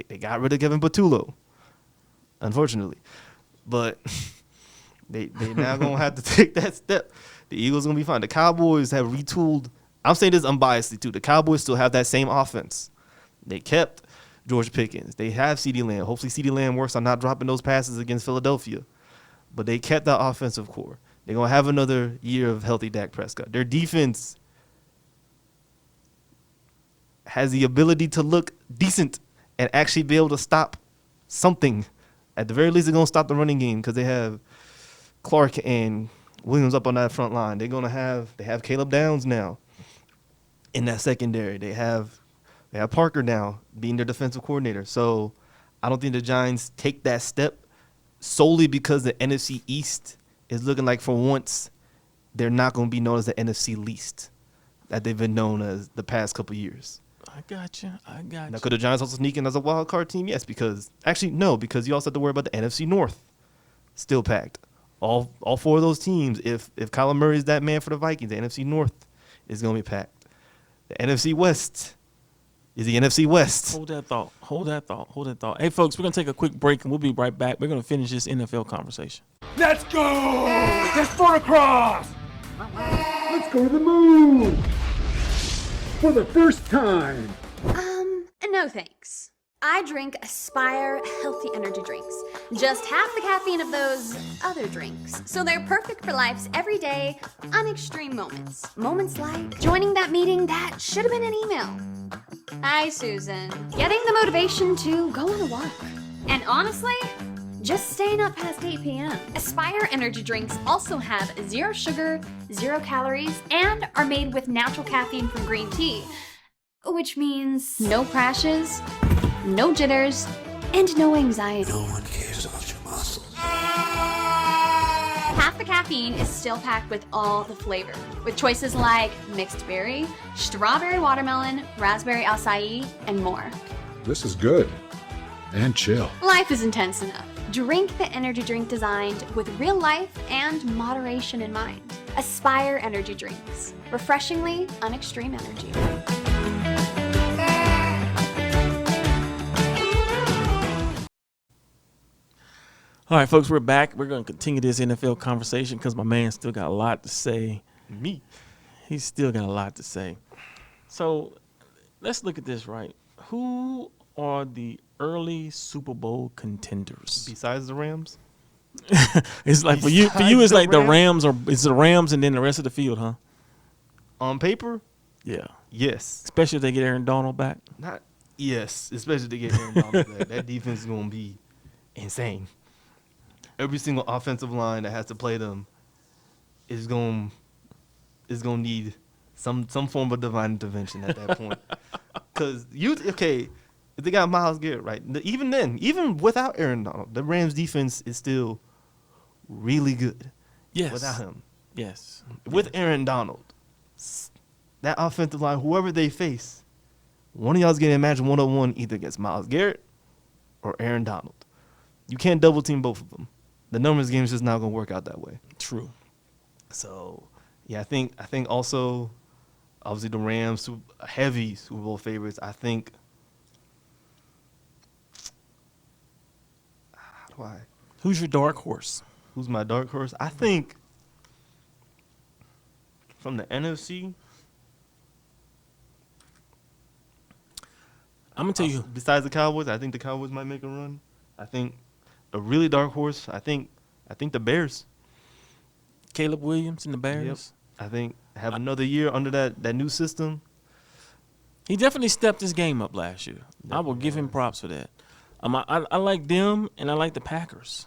They got rid of Kevin Patullo, unfortunately. But they now going to have to take that step. The Eagles going to be fine. The Cowboys have retooled. I'm saying this unbiasedly, too. The Cowboys still have that same offense. They kept George Pickens. They have CeeDee Lamb. Hopefully CeeDee Lamb works on not dropping those passes against Philadelphia. But they kept that offensive core. They're going to have another year of healthy Dak Prescott. Their defense has the ability to look decent and actually be able to stop something. At the very least, they're going to stop the running game because they have Clark and Williams up on that front line. They have Caleb Downs now in that secondary. They have Parker now being their defensive coordinator. So I don't think the Giants take that step solely because the NFC East is looking like for once they're not going to be known as the NFC least that they've been known as the past couple years. I got you. Now, could the Giants also sneak in as a wild card team? Yes, because you also have to worry about the NFC North still packed. All four of those teams, if Kyler Murray is that man for the Vikings, the NFC North is going to be packed. The NFC West is the NFC West. Hold that thought. Hey, folks, we're going to take a quick break, and we'll be right back. We're going to finish this NFL conversation. Let's go! Let's motocross! Let's go to the moon! For the first time! No thanks. I drink Aspire healthy energy drinks. Just half the caffeine of those other drinks. So they're perfect for life's everyday, unextreme moments. Moments like joining that meeting that should have been an email. Hi, Susan. Getting the motivation to go on a walk. And honestly, just staying up past 8 p.m. Aspire energy drinks also have 0 sugar, 0 calories, and are made with natural caffeine from green tea, which means no crashes, no jitters, and no anxiety. No one cares about your muscles. Half the caffeine is still packed with all the flavor, with choices like mixed berry, strawberry watermelon, raspberry acai, and more. This is good. And chill. Life is intense enough. Drink the energy drink designed with real life and moderation in mind. Aspire energy drinks. Refreshingly unextreme energy. All right, folks, we're back. We're going to continue this NFL conversation because my man still got a lot to say. He's still got a lot to say. So let's look at this, right? Who are the early Super Bowl contenders? Besides the Rams? It's like for you it's like the Rams it's the Rams and then the rest of the field, huh? On paper? Yeah. Yes. Especially if they get Aaron Donald back. Especially if they get Aaron Donald back. That defense is going to be insane. Every single offensive line that has to play them is going to need some form of divine intervention at that point. Because if they got Myles Garrett, right? Even then, even without Aaron Donald, the Rams defense is still really good. Yes. Without him. Yes. With Aaron Donald, that offensive line, whoever they face, one of y'all's getting to match 1-on-1 either against Myles Garrett or Aaron Donald. You can't double team both of them. The numbers game is just not going to work out that way. True. So, yeah, I think also, obviously the Rams, heavy Super Bowl favorites. I think, Who's your dark horse? Who's my dark horse? I think from the NFC, I'm going to tell you. Besides the Cowboys, I think the Cowboys might make a run. I think a really dark horse, I think the Bears. Caleb Williams and the Bears? Yep. I think have another year under that new system. He definitely stepped his game up last year. I will give him props for that. I like them, and I like the Packers.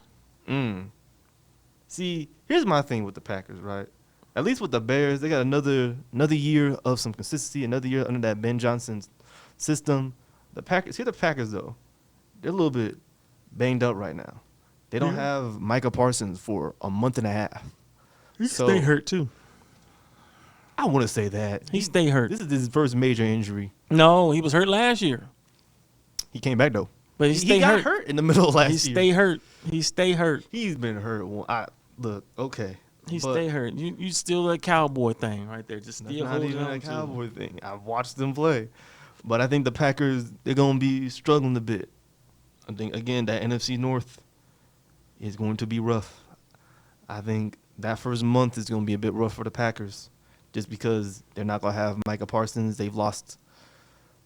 See, here's my thing with the Packers, right? At least with the Bears, they got another year of some consistency, another year under that Ben Johnson's system. The Packers, though, they're a little bit banged up right now. They don't have Micah Parsons for a month and a half. He stay hurt too. I want to say that. He stay hurt. This is his first major injury. No, he was hurt last year. He came back though. But he got hurt in the middle of last year. He stay hurt. He's been hurt. Look, okay. He stay hurt. You still a cowboy thing right there. Just still not holding even on a to cowboy it. thing. I've watched them play. But I think the Packers, they're going to be struggling a bit. I think, again, that NFC North is going to be rough. I think that first month is going to be a bit rough for the Packers just because they're not going to have Micah Parsons. They've lost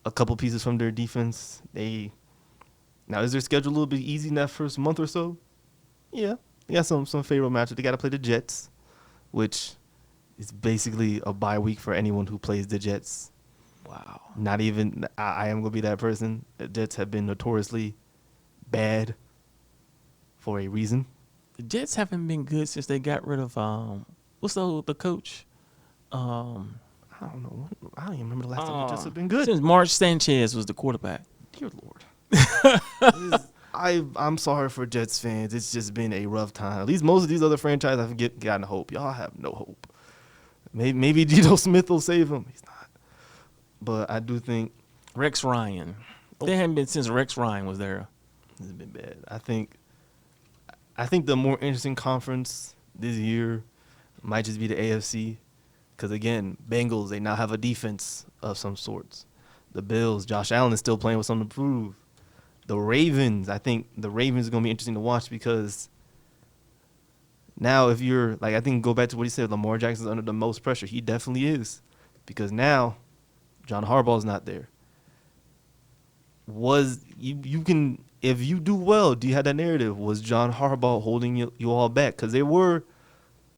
a couple pieces from their defense. Now, is their schedule a little bit easy in that first month or so? Yeah. They got some favorable matchups. They got to play the Jets, which is basically a bye week for anyone who plays the Jets. Wow. Not even I am going to be that person. The Jets have been notoriously bad for a reason. The Jets haven't been good since they got rid of what's the coach? I don't know. I don't even remember the last time the Jets have been good. Since Mark Sanchez was the quarterback. Dear Lord. I'm sorry for Jets fans. It's just been a rough time. At least most of these other franchises have gotten hope. Y'all have no hope. Maybe Geno Smith will save them. He's not. But I do think Rex Ryan. They haven't been since Rex Ryan was there. It's been bad. I think the more interesting conference this year might just be the AFC. Because, again, Bengals, they now have a defense of some sorts. The Bills, Josh Allen is still playing with something to prove. The Ravens, I think the Ravens are going to be interesting to watch because now if you're, I think go back to what he said, Lamar Jackson's under the most pressure. He definitely is because now John Harbaugh's not there. If you do well, do you have that narrative? Was John Harbaugh holding you all back? Because there were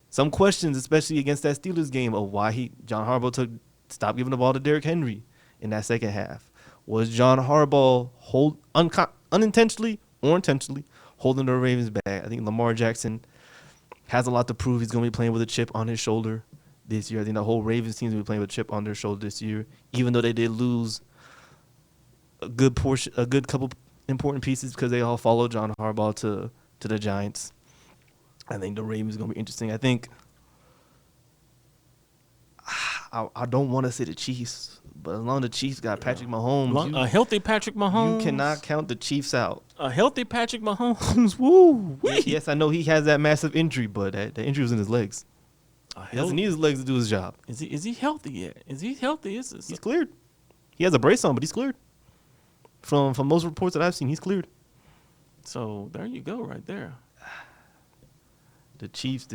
some questions, especially against that Steelers game, of why John Harbaugh stopped giving the ball to Derrick Henry in that second half. Was John Harbaugh unintentionally or intentionally holding the Ravens back? I think Lamar Jackson has a lot to prove. He's going to be playing with a chip on his shoulder this year. I think the whole Ravens team is going to be playing with a chip on their shoulder this year, even though they did lose a good couple important pieces because they all followed John Harbaugh to the Giants. I think the Ravens are going to be interesting. I think I don't want to say the Chiefs, but as long as the Chiefs got Patrick Mahomes, A healthy Patrick Mahomes. you cannot count the Chiefs out. A healthy Patrick Mahomes. Woo. Yes, I know he has that massive injury, but the injury was in his legs. He doesn't need his legs to do his job. Is he healthy yet? Is he healthy? He's cleared. He has a brace on, but he's cleared. From most reports that I've seen, he's cleared. So there you go, right there. The Chiefs.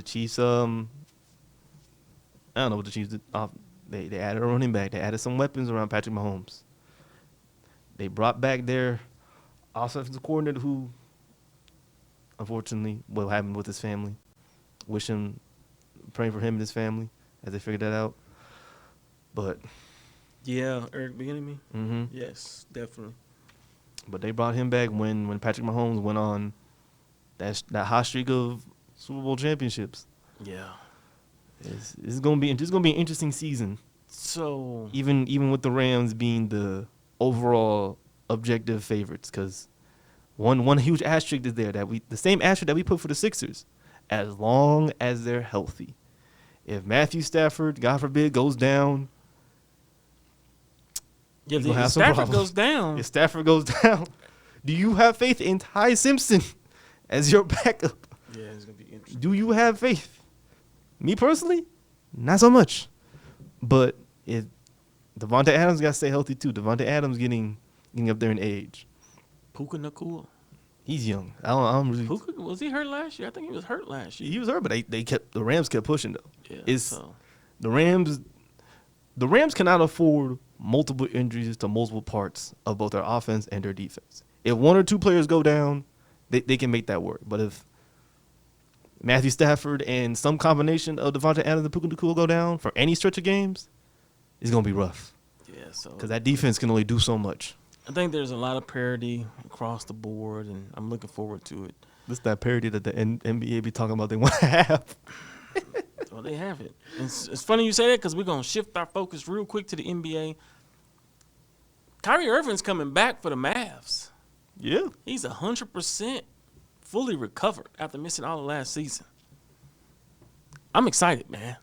I don't know what the Chiefs did. They added a running back. They added some weapons around Patrick Mahomes. They brought back their offensive coordinator, who, unfortunately, what happened with his family. Praying for him and his family as they figured that out. But yeah, Eric Bieniemy. Mm-hmm. Yes, definitely. But they brought him back when Patrick Mahomes went on that hot streak of Super Bowl championships. Yeah. It's gonna be an interesting season. So even with the Rams being the overall objective favorites, because one huge asterisk is there the same asterisk that we put for the Sixers, as long as they're healthy. If Matthew Stafford, God forbid, goes down, if Stafford goes down, if Stafford goes down, do you have faith in Ty Simpson as your backup? Yeah, it's gonna be interesting. Do you have faith? Me personally, not so much. But if Devontae Adams got to stay healthy too. Devontae Adams getting up there in age. Puka Nacua. He's young. I don't really. Puka, was he hurt last year? I think he was hurt last year. He was hurt, but the Rams kept pushing though. Yeah, The Rams cannot afford multiple injuries to multiple parts of both their offense and their defense. If one or two players go down, they can make that work. But if Matthew Stafford and some combination of Devontae Adams and Puka Nacua go down for any stretch of games, it's going to be rough. Yeah, so because that defense can only do so much. I think there's a lot of parity across the board, and I'm looking forward to it. This is that parity that the NBA be talking about they want to have. Well, they have it. It's funny you say that because we're going to shift our focus real quick to the NBA. Kyrie Irving's coming back for the Mavs. Yeah. He's 100% fully recovered after missing all of last season. I'm excited, man.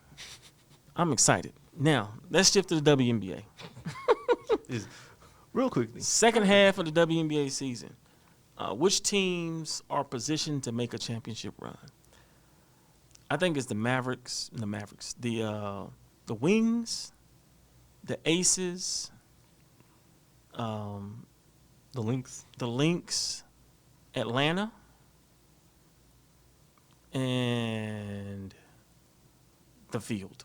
I'm excited. Now, let's shift to the WNBA. Real quickly. Second half of the WNBA season. Which teams are positioned to make a championship run? I think it's the Wings, the Aces, The Lynx, Atlanta, and the Field.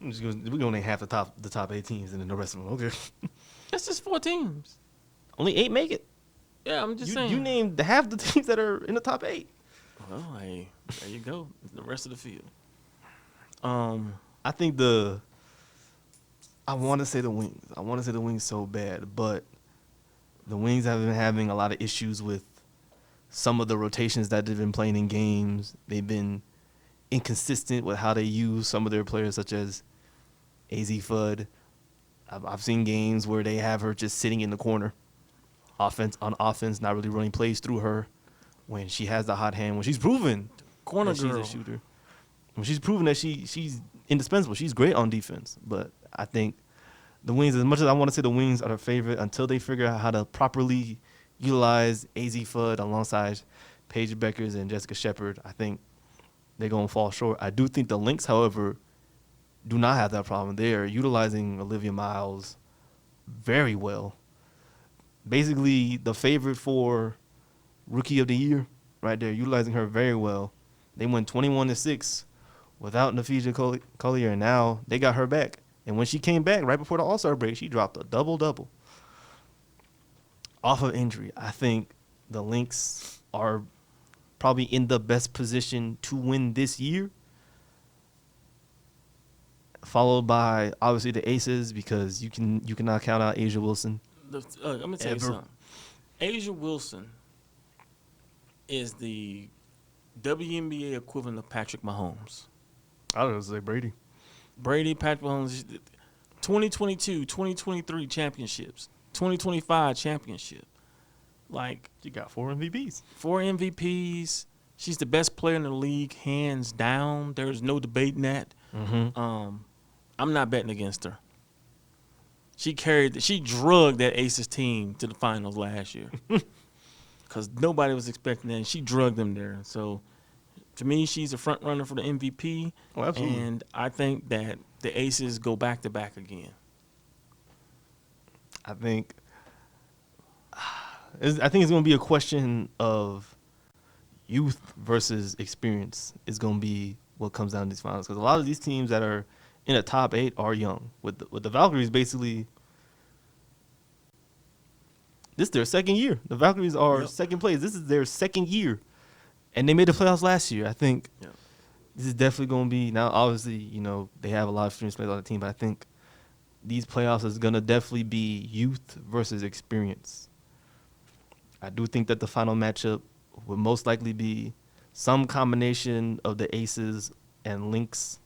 We're going to have the top 8 teams and then the rest of them. Okay. That's just 4 teams. Only 8 make it. Yeah, I'm just saying. You named half the teams that are in the top 8. Well, hey, there you go. The rest of the field. I think I want to say the Wings. I want to say the Wings so bad, but the Wings have been having a lot of issues with some of the rotations that they've been playing in games. They've been inconsistent with how they use some of their players, such as AZ Fudd. I've seen games where they have her just sitting in the corner, offense, not really running plays through her when she has the hot hand, when she's proven Corner that girl. she's a shooter. When she's proven that she's indispensable. She's great on defense. But I think the Wings, as much as I want to say the Wings are the favorite, until they figure out how to properly utilize AZ Fudd alongside Paige Beckers and Jessica Shepard, I think they're going to fall short. I do think the Lynx, however, do not have that problem. They are utilizing Olivia Miles very well. Basically, the favorite for Rookie of the Year right there, utilizing her very well. They went 21-6 without Nafisa Collier, and now they got her back. And when she came back right before the All-Star break, she dropped a double-double. Off of injury, I think the Lynx are probably in the best position to win this year, followed by obviously the Aces, because you cannot count out Asia Wilson. I'm gonna tell you something. Asia Wilson is the WNBA equivalent of Patrick Mahomes. I was gonna say Brady. Patrick Mahomes, 2022, 2023 championships, 2025 championship. Like, she got 4 MVPs. 4 MVPs. She's the best player in the league, hands down. There's no debating that. Mm-hmm. I'm not betting against her. She drugged that Aces team to the finals last year because nobody was expecting that. And she drugged them there. So, to me, she's a front runner for the MVP. Oh, absolutely. And I think that the Aces go back to back again. I think it's going to be a question of youth versus experience. Is going to be what comes down to these finals, because a lot of these teams that are in the top 8 are young. With the Valkyries, basically, this is their second year. The Valkyries are second place. This is their second year, and they made the playoffs last year. I think this is definitely going to be, now obviously, they have a lot of experienced players on the team, but I think these playoffs is going to definitely be youth versus experience. I do think that the final matchup would most likely be some combination of the Aces and Lynx.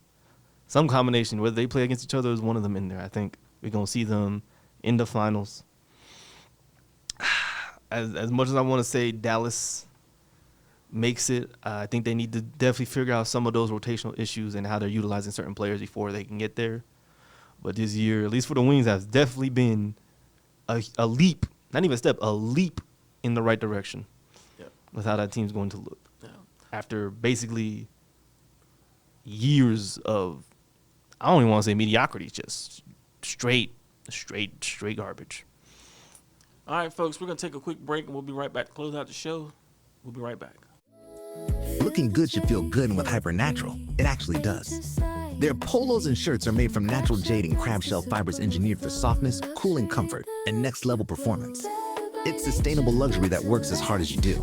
Some combination, whether they play against each other, is one of them in there. I think we're going to see them in the finals. As much as I want to say Dallas makes it, I think they need to definitely figure out some of those rotational issues and how they're utilizing certain players before they can get there. But this year, at least for the Wings, has definitely been a leap, not even a step, a leap in the right direction with how that team's going to look. After basically years of, I don't even want to say mediocrity, just straight garbage. All right, folks, we're going to take a quick break, and we'll be right back to close out the show. We'll be right back. Looking good should feel good, and with Hypernatural, it actually does. Their polos and shirts are made from natural jade and crab shell fibers engineered for softness, cooling comfort, and next-level performance. It's sustainable luxury that works as hard as you do.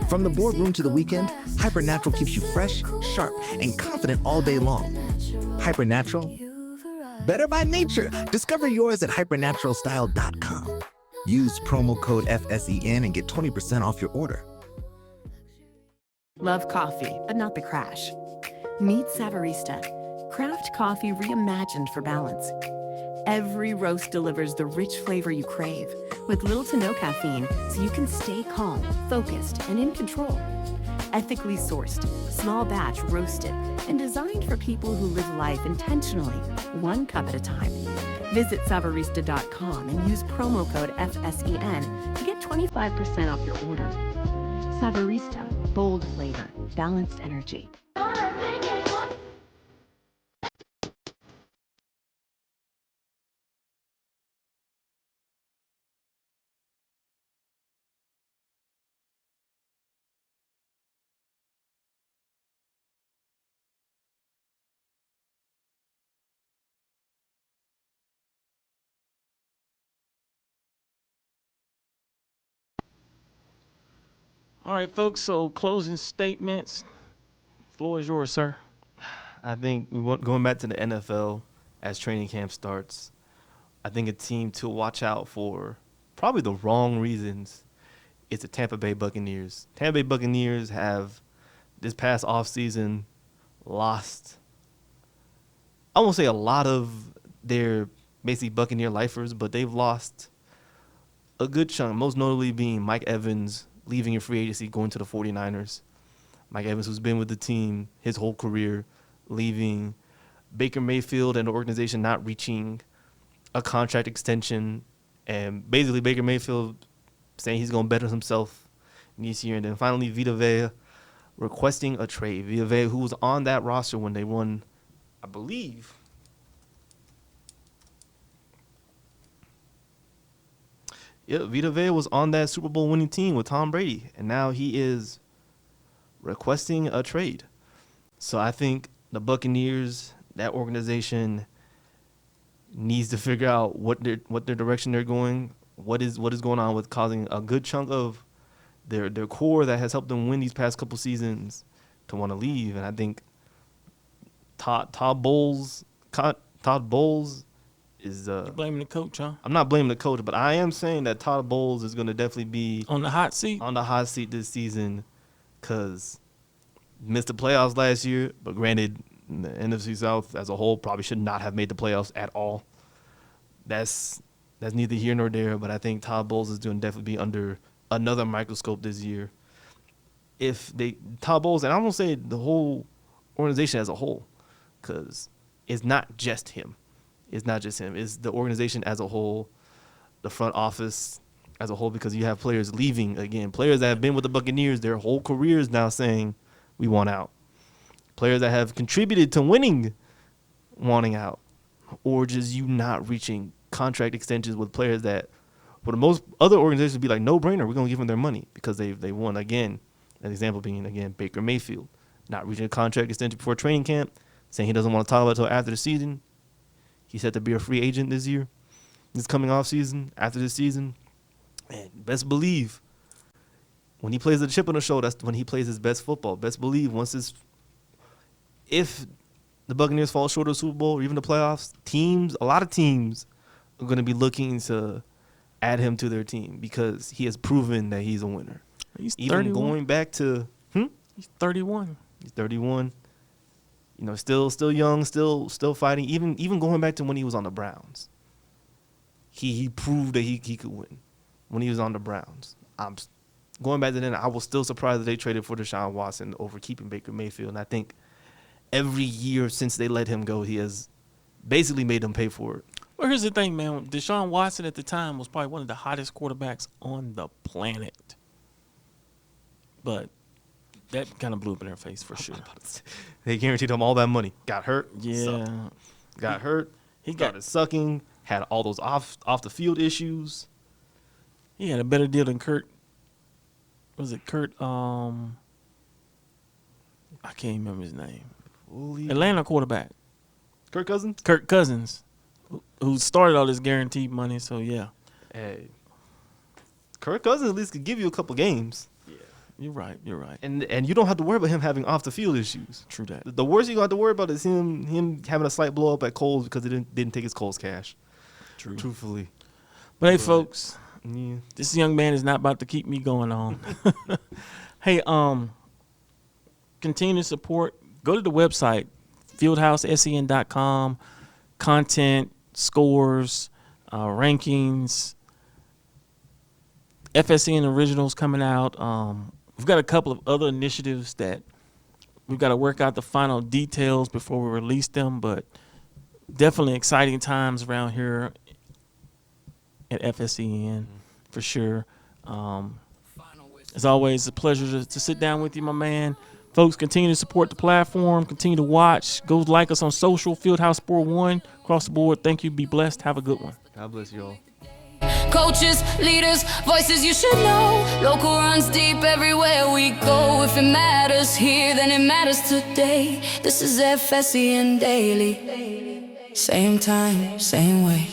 From the boardroom to the weekend, Hypernatural keeps you fresh, sharp, and confident all day long. Hypernatural, better by nature. Discover yours at hypernaturalstyle.com. Use promo code FSEN and get 20% off your order. Love coffee, but not the crash. Meet Savarista, craft coffee reimagined for balance. Every roast delivers the rich flavor you crave, with little to no caffeine, so you can stay calm, focused, and in control. ethically sourced, small batch roasted, and designed for people who live life intentionally, one cup at a time. Visit savarista.com and use promo code FSEN to get 25% off your order. Savarista, bold flavor, balanced energy. All right, folks. So closing statements. Floor is yours, sir. I think going back to the NFL as training camp starts, I think a team to watch out for, probably the wrong reasons, is the Tampa Bay Buccaneers. Tampa Bay Buccaneers have, this past offseason, lost, I won't say a lot of their basically Buccaneer lifers, but they've lost a good chunk, most notably being Mike Evans leaving in free agency, going to the 49ers. Mike Evans, who's been with the team his whole career, leaving. Baker Mayfield and the organization not reaching a contract extension, and basically Baker Mayfield saying he's going to better himself this year. And then finally Vita Vea requesting a trade. Vita Vea, who was on that roster when they won, I believe, Vita Vea was on that Super Bowl winning team with Tom Brady, and now he is requesting a trade. So I think the Buccaneers, that organization, needs to figure out what their direction they're going, what is going on with causing a good chunk of their core that has helped them win these past couple seasons to want to leave. And I think Todd Bowles is You're blaming the coach, huh? I'm not blaming the coach, but I am saying that Todd Bowles is going to definitely be on the hot seat this season, because missed the playoffs last year, but granted, the NFC South as a whole probably should not have made the playoffs at all. That's neither here nor there, but I think Todd Bowles is going to definitely be under another microscope this year. Todd Bowles, and I won't say the whole organization as a whole, because it's not just him. It's not just him. It's the organization as a whole, the front office as a whole, because you have players leaving again. Players that have been with the Buccaneers their whole careers now saying, we want out. Players that have contributed to winning wanting out. Or just you not reaching contract extensions with players that, for the most other organizations, would be like, no-brainer, we're going to give them their money because they won. Again, an example being, again, Baker Mayfield, not reaching a contract extension before training camp, saying he doesn't want to talk about it until after the season. He's set to be a free agent this coming off season, after this season. And best believe, when he plays the chip on the shoulder, that's when he plays his best football. Best believe, if the Buccaneers fall short of the Super Bowl or even the playoffs, a lot of teams are going to be looking to add him to their team because he has proven that he's a winner. He's even 31. Going back to He's 31. He's 31. You know, still young, still fighting. Even going back to when he was on the Browns, he proved that he could win when he was on the Browns. I'm going back to then. I was still surprised that they traded for Deshaun Watson over keeping Baker Mayfield. And I think every year since they let him go, he has basically made them pay for it. Well, here's the thing, man. Deshaun Watson at the time was probably one of the hottest quarterbacks on the planet. But that kind of blew up in their face for sure. They guaranteed him all that money. Got hurt. Yeah. Got hurt. He started sucking. Had all those off the field issues. He had a better deal than Kurt. Was it Kurt? I can't remember his name. Atlanta quarterback. Kirk Cousins? Kirk Cousins, who started all this guaranteed money. So, yeah. Hey. Kirk Cousins at least could give you a couple games. You're right. And you don't have to worry about him having off the field issues. True that. The worst you got to worry about is him having a slight blow up at Kohl's because he didn't take his Kohl's cash. True. Truthfully. But hey, folks, yeah. This young man is not about to keep me going on. Hey, continue to support. Go to the website, fieldhousesen.com. Content, scores, rankings. FSEN Originals coming out. We've got a couple of other initiatives that we've got to work out the final details before we release them, but definitely exciting times around here at FSEN for sure. As always, a pleasure to sit down with you, my man. Folks, continue to support the platform. Continue to watch. Go like us on social, Fieldhouse Sport 1, across the board. Thank you. Be blessed. Have a good one. God bless you all. Coaches, leaders, voices you should know. Local runs deep everywhere we go. If it matters here, then it matters today. This is FSEN Daily. Same time, same way.